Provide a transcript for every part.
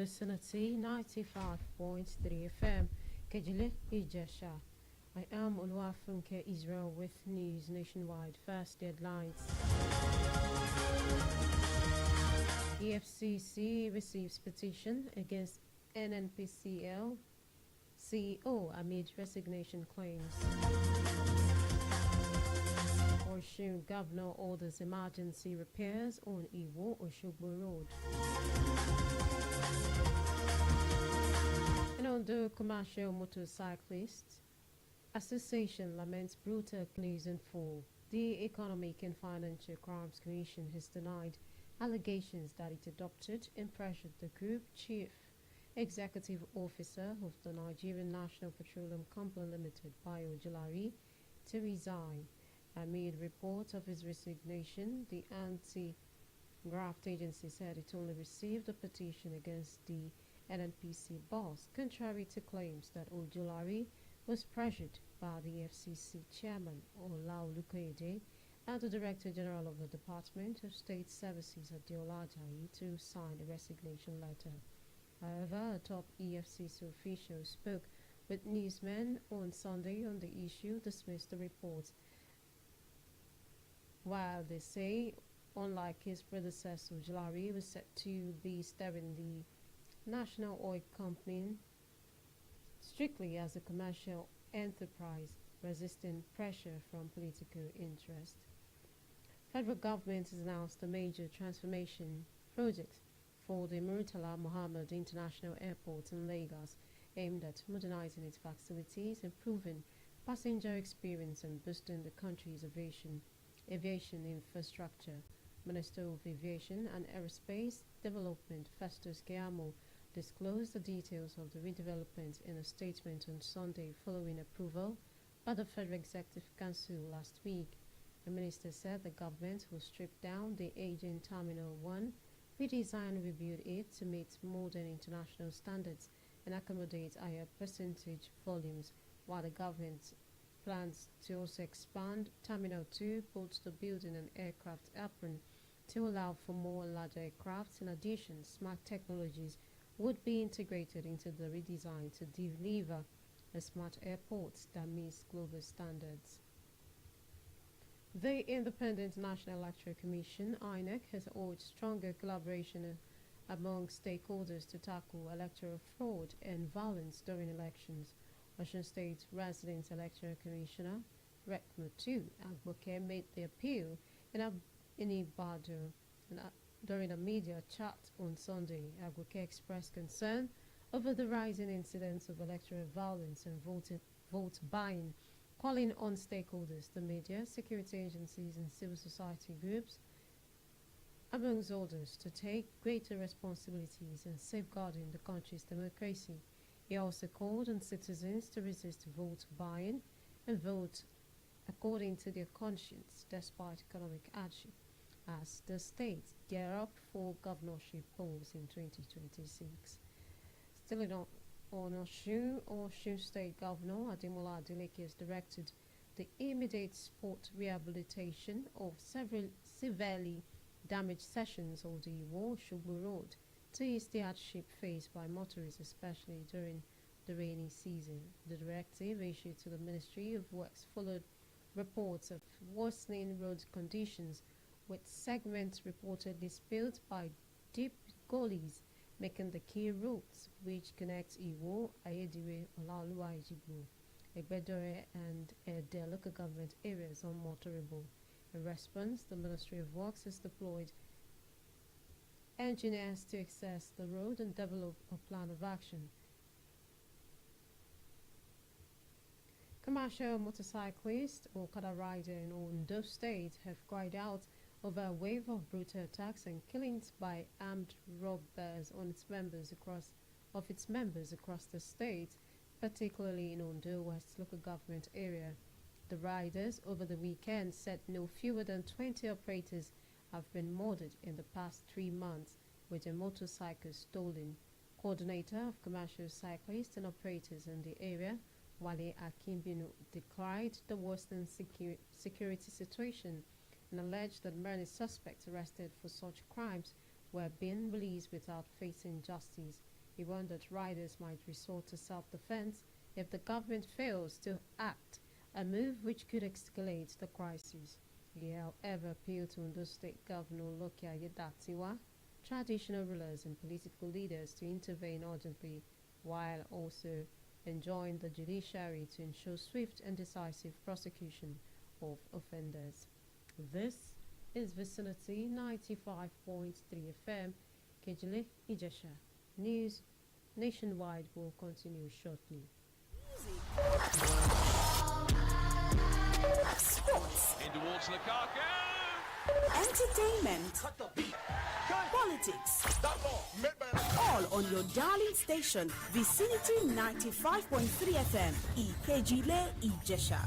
vicinity 95.3 FM, Kejile Ijesha. I am OLUWAFUNKE Israel with news nationwide. First headlines. EFCC receives petition against NNPCL CEO amid resignation claims. Osun Governor orders emergency repairs on Iwo-Oshogbo Road. And on the Commercial Motorcyclists Association laments brutal killings in full. The Economic and Financial Crimes Commission has denied allegations that it adopted and pressured the group chief executive officer of the Nigerian National Petroleum Company Limited, Bayo Ojulari, to resign. Amid reports of his resignation, the anti-graft agency said it only received a petition against the NNPC boss, contrary to claims that Ojulari was pressured by the FCC chairman, OLUWAFUNKE, and the Director General of the Department of State Services, Adeola Ajayi, to sign a resignation letter. However, a top EFCC official spoke with newsmen on Sunday on the issue, dismissed the reports. While they say, unlike his predecessor, Ojulari was set to be steering the National Oil Company strictly as a commercial enterprise, resisting pressure from political interest. Federal government has announced a major transformation project for the Murtala Mohammed International Airport in Lagos, aimed at modernizing its facilities, improving passenger experience, and boosting the country's aviation infrastructure. Minister of Aviation and Aerospace Development Festus Keyamo disclosed the details of the redevelopment in a statement on Sunday following approval by the Federal Executive Council last week. The minister said the government will strip down the aging Terminal 1, redesign and rebuild it to meet modern international standards and accommodate higher percentage volumes, while the government plans to also expand Terminal 2, both the building and aircraft apron, to allow for more larger aircraft. In addition, smart technologies would be integrated into the redesign to deliver a smart airport that meets global standards. The Independent National Electoral Commission, INEC, has urged stronger collaboration among stakeholders to tackle electoral fraud and violence during elections. Osun State Resident Electoral Commissioner Rekmo 2 Agboke made the appeal in Ibadan during a media chat on Sunday. Agboke expressed concern over the rising incidents of electoral violence and vote buying, calling on stakeholders, the media, security agencies, and civil society groups, amongst others, to take greater responsibilities in safeguarding the country's democracy. He also called on citizens to resist vote buying and vote according to their conscience, despite economic hardship, as the state gear up for governorship polls in 2026. Still on Osun State Governor Ademola Adeleke has directed the immediate spot rehabilitation of several severely damaged sections of the Iwo-Oshogbo Road to ease the hardship faced by motorists, especially during the rainy season. The directive issued to the Ministry of Works followed reports of worsening road conditions, with segments reportedly spilled by deep gullies, making the key routes which connect Iwo, Ayediwe, Olaoluwa Ejigbo, Egbedore and their local government areas unmotorable. In response, the Ministry of Works has deployed engineers to assess the road and develop a plan of action. Commercial motorcyclists or Okada riders in Ondo State have cried out over a wave of brutal attacks and killings by armed robbers on its members across the state, particularly in Ondo West local government area. The riders over the weekend said no fewer than 20 operators have been murdered in the past 3 months, with their motorcycles stolen. Coordinator of commercial cyclists and operators in the area, Wale Akimbinu, decried the worsening security situation and alleged that many suspects arrested for such crimes were being released without facing justice. He warned that riders might resort to self-defense if the government fails to act, a move which could escalate the crisis. He, however, appealed to Ondo State Governor Loki Ayedatiwa, traditional rulers and political leaders to intervene urgently, while also enjoined the judiciary to ensure swift and decisive prosecution of offenders. This is Vicinity 95.3 FM, Kejile Ijesha. News nationwide will continue shortly. Sports. In towards Lukaku. Entertainment. Politics. All on your darling station, Vicinity 95.3 FM, Ikejile Ijesha.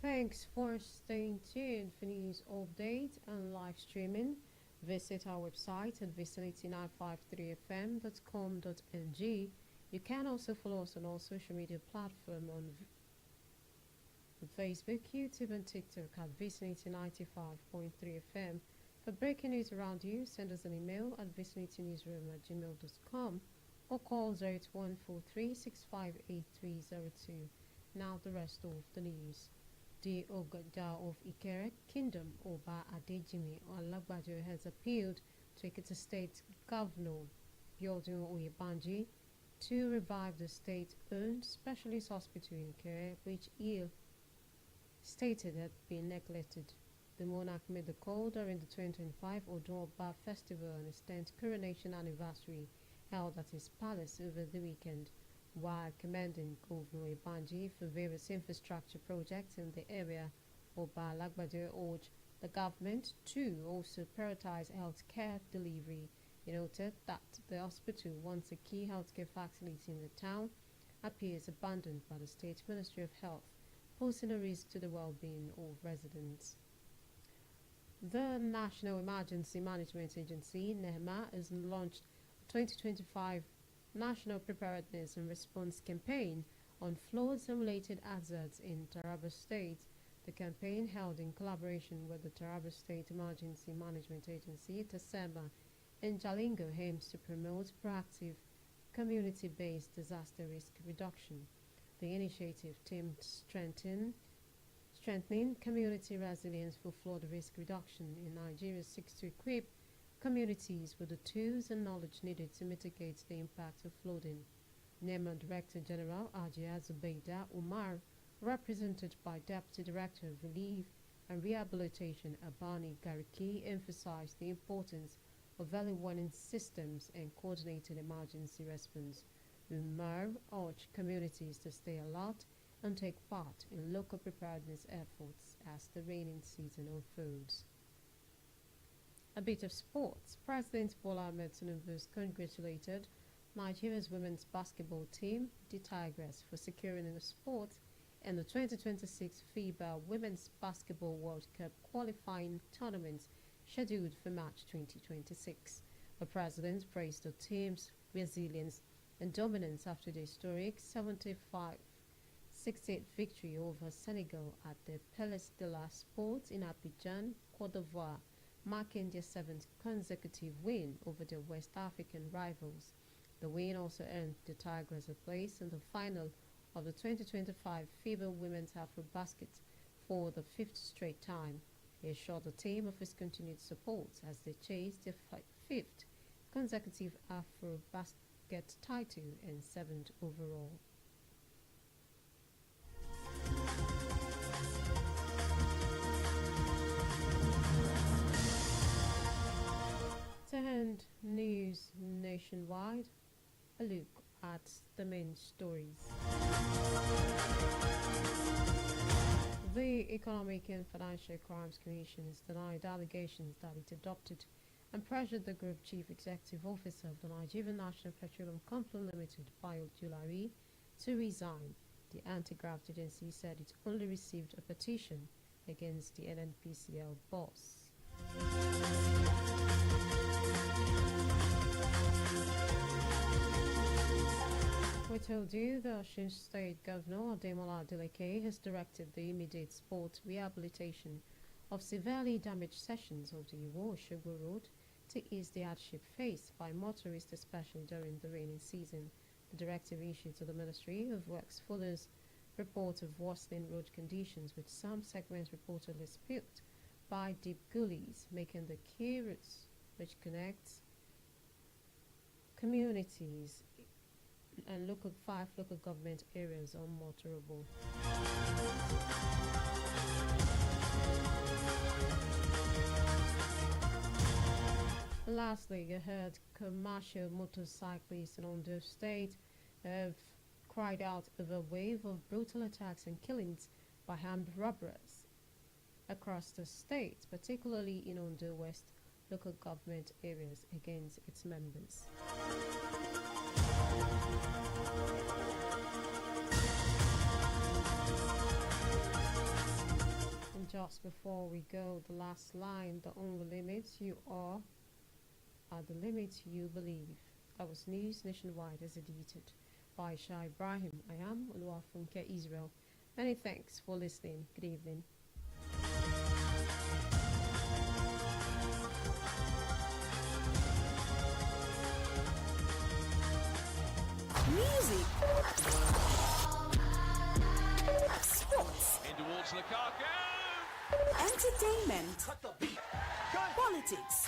Thanks for staying tuned for news update and live streaming. Visit our website at vicinity953fm.com.ng. You can also follow us on all social media platforms on Facebook, YouTube and TikTok at Vicinity 95.3 FM. For breaking news around you, send us an email at vicinitynewsroom@gmail.com or call 08143658302. Now the rest of the news. The Ogada of Ikere Kingdom, Oba Adejimi Alagbajo, has appealed to Ekiti State Governor Biodun Oyebanji to revive the state-owned specialist hospital in Ikere, which he stated had been neglected. The monarch made the call during the 2025 Odun Oba Festival on his 10th coronation anniversary held at his palace over the weekend, while commending Governor Ibanji for various infrastructure projects in the area. Oba Alagbado urged the government to also prioritize healthcare delivery. He noted that the hospital, once a key healthcare facility in the town, appears abandoned by the State Ministry of Health, posing a risk to the well-being of residents. The National Emergency Management Agency, NEMA, has launched 2025 National Preparedness and Response Campaign on floods and related hazards in Taraba State. The campaign, held in collaboration with the Taraba State Emergency Management Agency, TASEMA, in Jalingo, aims to promote proactive, community-based disaster risk reduction. The initiative aimed strengthening community resilience for flood risk reduction in Nigeria seeks to equip communities with the tools and knowledge needed to mitigate the impact of flooding. NEMA Director General Ajia Zubeida Umar, represented by Deputy Director of Relief and Rehabilitation Abani Gariki, emphasized the importance of early warning systems and coordinated emergency response. Umar urged communities to stay alert and take part in local preparedness efforts as the rainy season unfolds. A bit of sports. President Bola Ahmed Tinubu has congratulated Nigeria's women's basketball team, the Tigers, for securing the spot in the 2026 FIBA Women's Basketball World Cup qualifying tournament scheduled for March 2026. The president praised the team's resilience and dominance after the historic 75-68 victory over Senegal at the Palais de la Sports in Abidjan, Côte d'Ivoire, marking their 7th consecutive win over their West African rivals. The win also earned the Tigers a place in the final of the 2025 FIBA Women's AfroBasket for the 5th straight time. He assured the team of his continued support as they chased their 5th consecutive AfroBasket title and 7th overall. To end news nationwide, a look at the main stories. The Economic and Financial Crimes Commission has denied allegations that it adopted and pressured the Group Chief Executive Officer of the Nigerian National Petroleum Company Limited, Bayo Julari, to resign. The anti-graft agency said it only received a petition against the NNPCL boss. We told you the Osun State Governor Ademola Adeleke has directed the immediate sport rehabilitation of severely damaged sections of the Iwo-Osogbo Road to ease the hardship faced by motorists, especially during the rainy season. The directive issued to the Ministry of Works follows report of worsening road conditions, with some segments reportedly split by deep gullies, making the key routes which connects communities and five local government areas unmotorable. Lastly, you heard commercial motorcyclists in Ondo State have cried out over a wave of brutal attacks and killings by armed robbers across the state, particularly in Ondo West local government areas against its members. And just before we go, the last line: the only limits you are the limits you believe. That was news nationwide as edited by Shah Ibrahim. I am OLUWAFUNKE Israel. Many thanks for listening. Good evening. Music, sports, In towards Lukaku. entertainment, politics,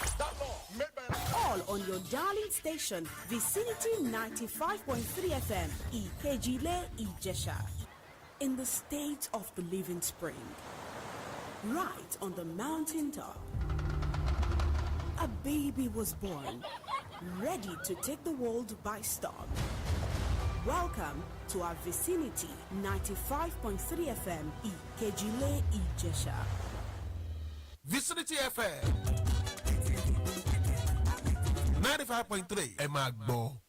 all on your darling station, Vicinity 95.3 FM, Ikejile, Ijesha. In the state of the living spring, right on the mountain top, a baby was born, ready to take the world by storm. Welcome to our Vicinity 95.3 FM, Ikejile, Ijesha. Vicinity FM 95.3 ẹ máa gbọ́.